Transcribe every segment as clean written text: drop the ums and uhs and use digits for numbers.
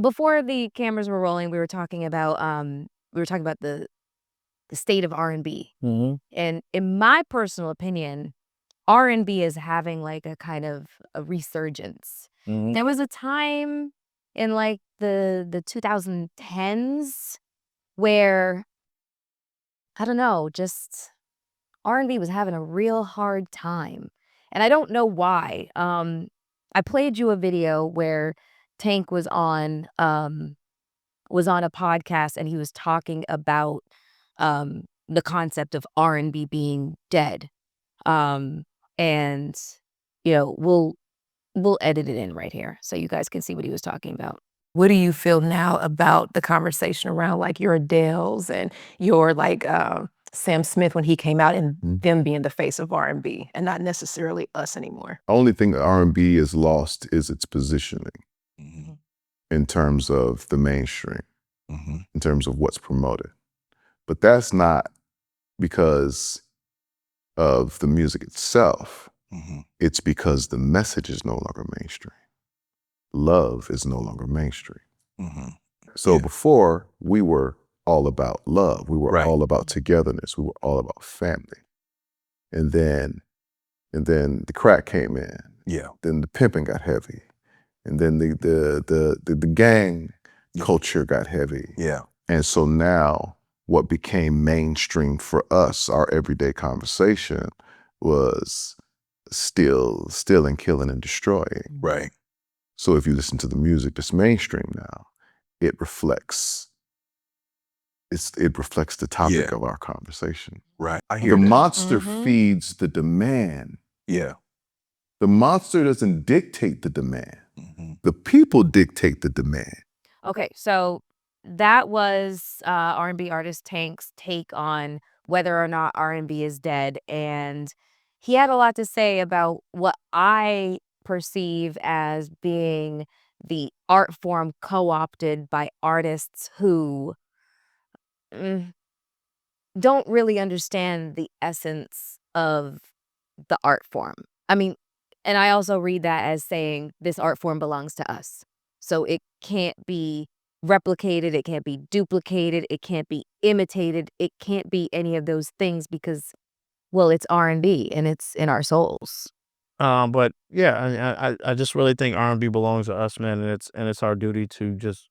before the cameras were rolling, we were talking about the state of R&B. And in my personal opinion, R&B is having like a kind of a resurgence. There was a time in like the 2010s where, I don't know, just R&B was having a real hard time. And I don't know why. I played you a video where Tank was on a podcast, and he was talking about the concept of R&B being dead. And we'll edit it in right here so you guys can see what he was talking about. What do you feel now about the conversation around like your Adeles and your like Sam Smith when he came out and them being the face of R&B and not necessarily us anymore? Only thing that R&B is lost is its positioning in terms of the mainstream, in terms of what's promoted. But that's not because of the music itself. It's because the message is no longer mainstream. Love is no longer mainstream. So before, we were all about love. We were all about togetherness. We were all about family. And then the crack came in. Then the pimping got heavy. And then the gang culture got heavy. And so now what became mainstream for us, our everyday conversation, was stealing, killing, and destroying. So if you listen to the music that's mainstream now, it reflects the topic of our conversation. I hear the that. monster feeds the demand. The monster doesn't dictate the demand. The people dictate the demand. Okay, so that was R&B artist Tank's take on whether or not R&B is dead, and he had a lot to say about what I perceive as being the art form co-opted by artists who don't really understand the essence of the art form. I mean, and I also read that as saying this art form belongs to us. So it can't be replicated, it can't be duplicated, it can't be imitated, it can't be any of those things because, well, it's R&B and it's in our souls. But yeah, I just really think R&B belongs to us, man, and it's our duty to just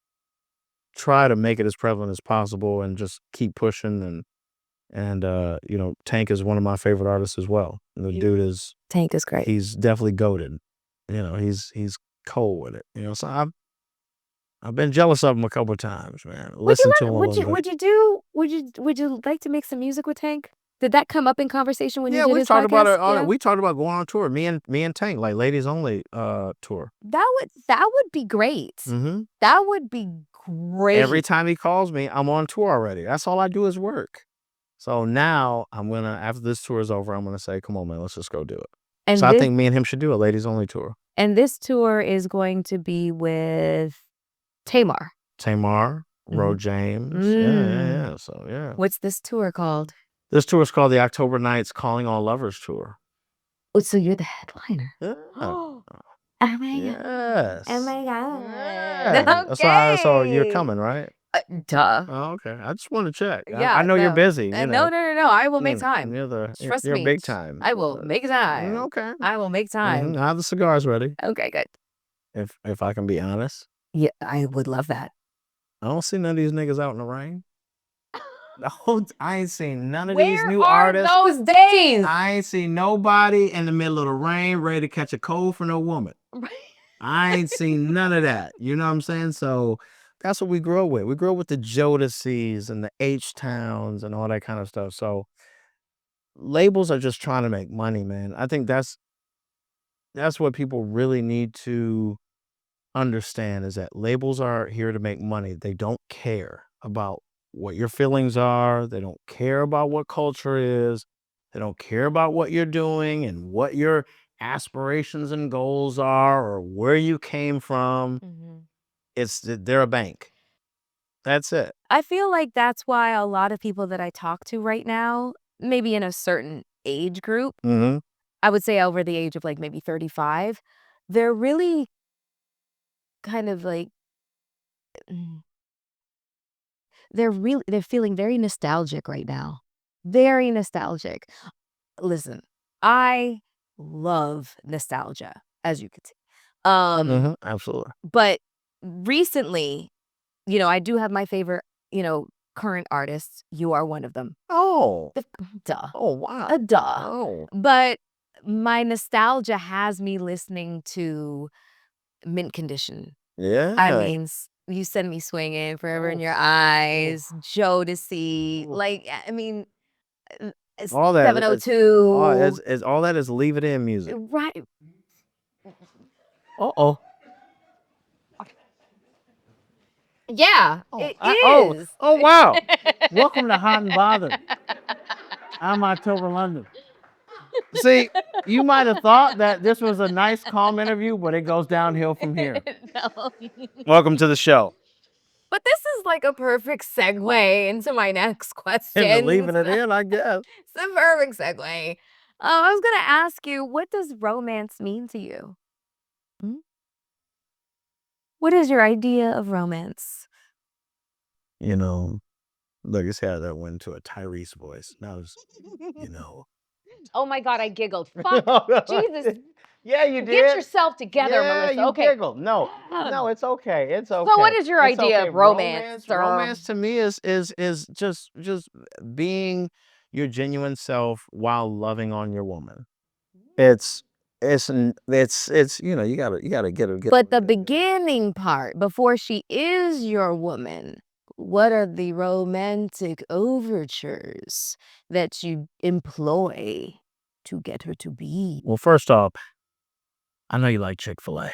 try to make it as prevalent as possible and just keep pushing. And Tank is one of my favorite artists as well. Tank is great. He's definitely goated. He's cold with it. So I've been jealous of him a couple of times, man. Listen to him a little bit. Would you like to make some music with Tank? Did that come up in conversation when you did we his talked about podcast? it. We talked about going on tour. Me and Tank, like ladies only tour. That would be great. That would be great. Every time he calls me, I'm on tour already. That's all I do is work. So now after this tour is over, I'm gonna say, come on, man, let's just go do it. And I think me and him should do a ladies only tour. And this tour is going to be with Tamar, Ro James. Yeah. So yeah. What's this tour called? This tour is called the October Nights Calling All Lovers Tour. Oh, so you're the headliner. Yeah. Oh my god. Yes. Oh my god. Yeah. Okay. So you're coming, right? Duh. Oh, okay. I just want to check. Yeah, I know you're no. busy. No. I will make time. Trust me. You're big time. I will make time. Okay. I will make time. I have the cigars ready. Okay, good. If I can be honest. Yeah, I would love that. I don't see none of these niggas out in the rain. I ain't seen none of these new artists. Where are those days? I ain't seen nobody in the middle of the rain ready to catch a cold for no woman. I ain't seen none of that. You know what I'm saying? So that's what we grew up with. We grew up with the Jodeci's and the H-Towns and all that kind of stuff. So labels are just trying to make money, man. I think that's what people really need to understand, is that labels are here to make money. They don't care about what your feelings are. They don't care about what culture is. They don't care about what you're doing and what your aspirations and goals are or where you came from. They're a bank. That's it. I feel like that's why a lot of people that I talk to right now, maybe in a certain age group, I would say over the age of like maybe 35, they're really kind of like they're feeling very nostalgic right now. Very nostalgic. Listen, I love nostalgia, as you can see. Absolutely. But recently, I do have my favorite, current artists. You are one of them. Oh. Duh. Oh, wow. Duh. Oh. But my nostalgia has me listening to Mint Condition. Yeah. I mean, You Send Me Swinging, Forever in Your Eyes, Jodeci. Like, I mean, all that 702. all that is leave it in music. Right. Uh-oh. Yeah, Oh, it oh, is. oh, wow. Welcome to Hot and Bothered. I'm October London. See, you might have thought that this was a nice, calm interview, but it goes downhill from here. No. Welcome to the show. But this is like a perfect segue into my next question. And leaving it in, I guess. It's a perfect segue. I was going to ask you, what does romance mean to you? What is your idea of romance? Look, it's how that went to a Tyrese voice. Now it's, Oh my God, I giggled. Fuck, Jesus. Yeah, you did. Get yourself together, Yeah, Melyssa. you Okay. giggled. No, it's okay. It's okay. So what is your It's idea okay. of romance? Romance to me is just being your genuine self while loving on your woman. It's you gotta get. But the beginning part, before she is your woman, what are the romantic overtures that you employ to get her to be? Well, first off, I know you like Chick-fil-A.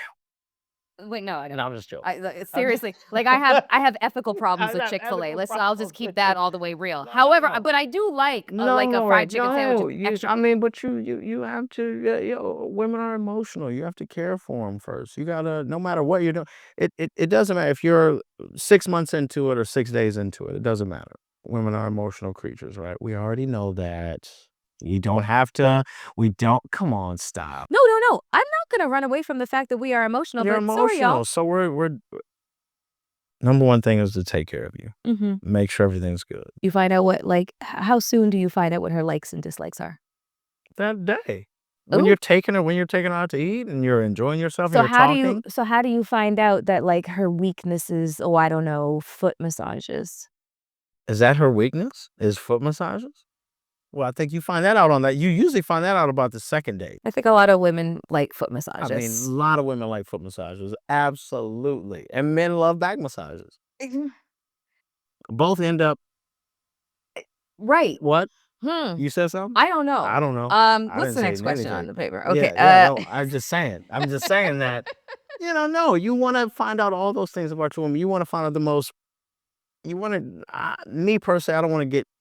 Wait, no, I don't. I'm just joking. Seriously, like I have ethical problems with have Chick-fil-A. ethical I'll just problems keep with that Chick- all the way real. No, However, no. but I do like a No, fried chicken sandwich. no, with extra but you have to. Women are emotional. You have to care for them first. You gotta, no matter what you're doing. It doesn't matter if you're 6 months into it or 6 days into it. It doesn't matter. Women are emotional creatures, right? We already know that. You don't have to. We don't. Come on, stop. No. I'm not gonna run away from the fact that we are emotional. You're but sorry, y'all. emotional, so we're. Number one thing is to take care of you. Mm-hmm. Make sure everything's good. You find out how soon do you find out what her likes and dislikes are? That day. When you're taking her out to eat and you're enjoying yourself and you're talking. How do you find out that like her weakness is, I don't know, foot massages? Is that her weakness? Is foot massages? Well, I think you find that out on that. You usually find that out about the second date. I think a lot of women like foot massages. I mean, a lot of women like foot massages. Absolutely. And men love back massages. Both end up. Right. What? You said something? I don't know. I don't know. What's the next question on the paper? Okay. No, I'm just saying. That, no, you want to find out all those things about your woman. You want to find out the most. You want to, me personally,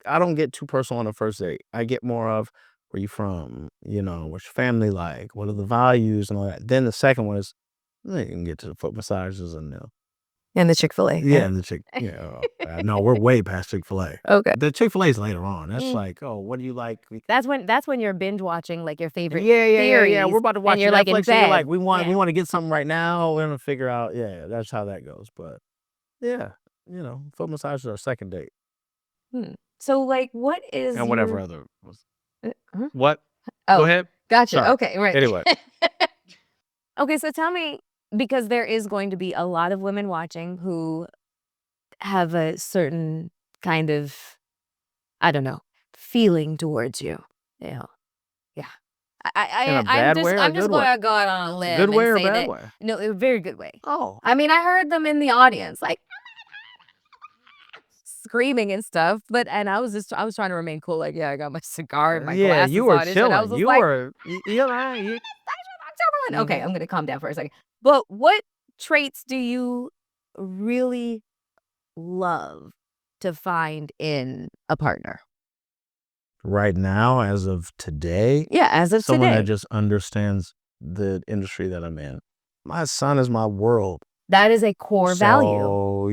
I don't get too personal on the first date. I get more of, where you from? What's your family like? What are the values and all that? Then the second one is, you can get to the foot massages and the Chick-fil-A. Yeah, and the Chick. No, we're way past Chick-fil-A. Okay. The Chick-fil-A is later on. That's like, oh, what do you like? That's when you're binge watching like your favorite. Yeah. We're about to watch and you're like in Netflix. And you're bed. like, we want to get something right now. We're gonna figure out. Yeah, that's how that goes. But yeah, foot massages are a second date. So like, what is and whatever other was. huh? What? Oh, Go ahead. Gotcha. Sorry. Okay, right. Anyway. Okay, so tell me, because there is going to be a lot of women watching who have a certain kind of, I don't know, feeling towards you. Yeah. In a bad way or I'm a just good way? going to go out on a limb Good way and or say bad that. way? No, a very good way. Oh. I mean, I heard them in the audience, like screaming and stuff, and I was trying to remain cool, like, yeah, I got my cigar and my glasses you were on and shit. chilling. I was just You like, were. okay, I'm gonna calm down for a second. But what traits do you really love to find in a partner? Right now, as of today, Yeah, as of someone today. that just understands the industry that I'm in. My son is my world. That is a core value. So,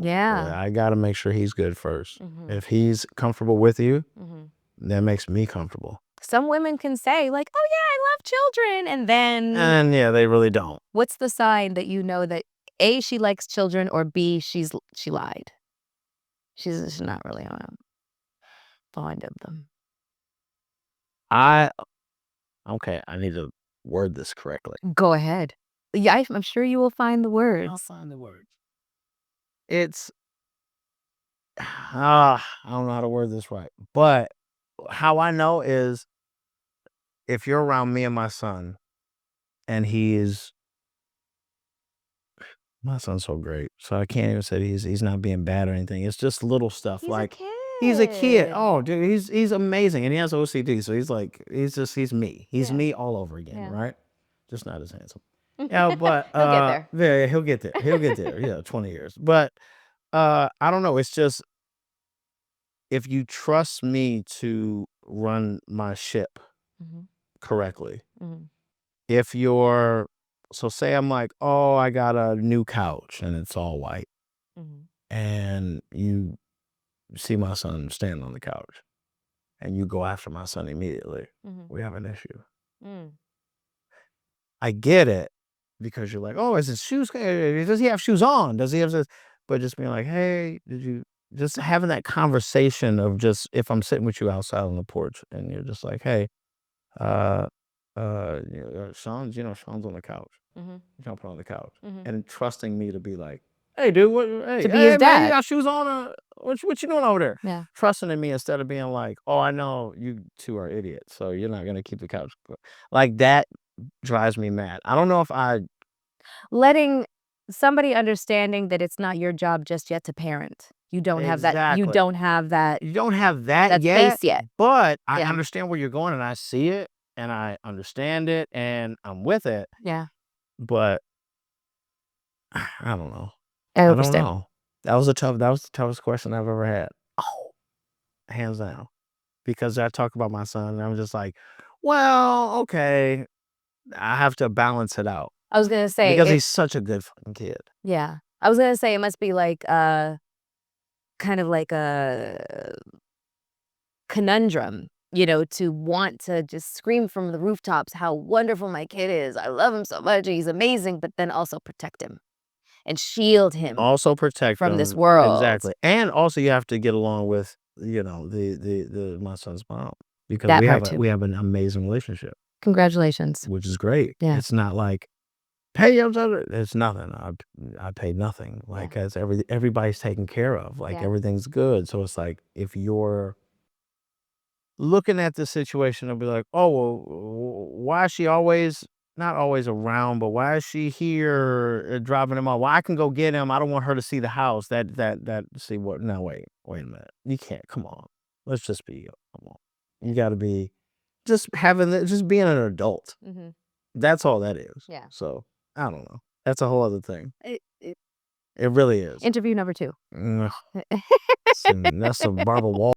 Yeah. I got to make sure he's good first. Mhm. If he's comfortable with you, Mhm. that makes me comfortable. Some women can say like, "Oh yeah, I love children," and then And yeah, they really don't. what's the sign that you know that A, she likes children, or B, she lied. She's not really fond of them. Okay, I need to word this correctly. Go ahead. Yeah, I'm sure you will find the I'll words. find the words. It's I don't know how to word this right, but how I know is if you're around me and my son, and my son's so great, so I can't even say he's not being bad or anything. It's just little stuff He's a like he's a kid. kid. Oh, dude, he's amazing, and he has OCD, so he's me. He's Yeah. me all over again, Yeah. right? Just not as handsome. Yeah, but He'll get there. yeah, he'll get there. He'll get there. Yeah, 20 years. But I don't know. It's just if you trust me to run my ship Mhm, correctly, mhm, if so say I'm like, oh, I got a new couch and it's all white, mhm, and you see my son standing on the couch, and you go after my son immediately, mhm, we have an issue. mm. I get it because you're like, oh, is his shoes? Does he have shoes on? Does he have this? But just being like, hey, did you just having that conversation of just if I'm sitting with you outside on the porch and you're just like, hey, uh, Sean's on the couch, Mhm, jumping on the couch, mhm. and trusting me to be like, hey, dude, hey, To be his man, you dad. got shoes on? What you doing over there? Yeah. Trusting in me instead of being like, oh, I know you two are idiots, so you're not gonna keep the couch. Like that drives me mad. I don't know if Letting somebody understanding that it's not your job just yet to parent. You don't have that exactly. you don't have that You don't have that yet, space yet. but I Yeah. understand where you're going, and I see it, and I understand it, and I'm with it, Yeah. but I don't know. I I don't understand. know. That was the toughest question I've ever had. Oh, hands down. Because I talk about my son, and I'm just like, well, okay, I have to balance it out I was gonna say because it he's such a good fucking kid. yeah. I was gonna say it must be like, kind of like a conundrum, to want to just scream from the rooftops how wonderful my kid is. I love him so much, he's amazing, but then also protect him and shield him Also protect from this them. world. Exactly. And also you have to get along with, the my son's mom because That part too. we have an amazing relationship, Congratulations. which is great. Yeah. It's not like, hey, it's nothing. I paid nothing. Like as everybody's taken care of. Like Yeah. everything's good. So it's like if you're looking at the situation and be like, oh, well, why is she not always around, but why is she here dropping him off? Well, I can go get him. I don't want her to see the house. See what? No, wait a minute. You can't. Come on. Let's just be, come on. You got to be just being an adult. Mhm. That's all that is. Yeah. So I don't know. That's a whole other thing. It It really is. interview number 2. That's some Barbara Wall.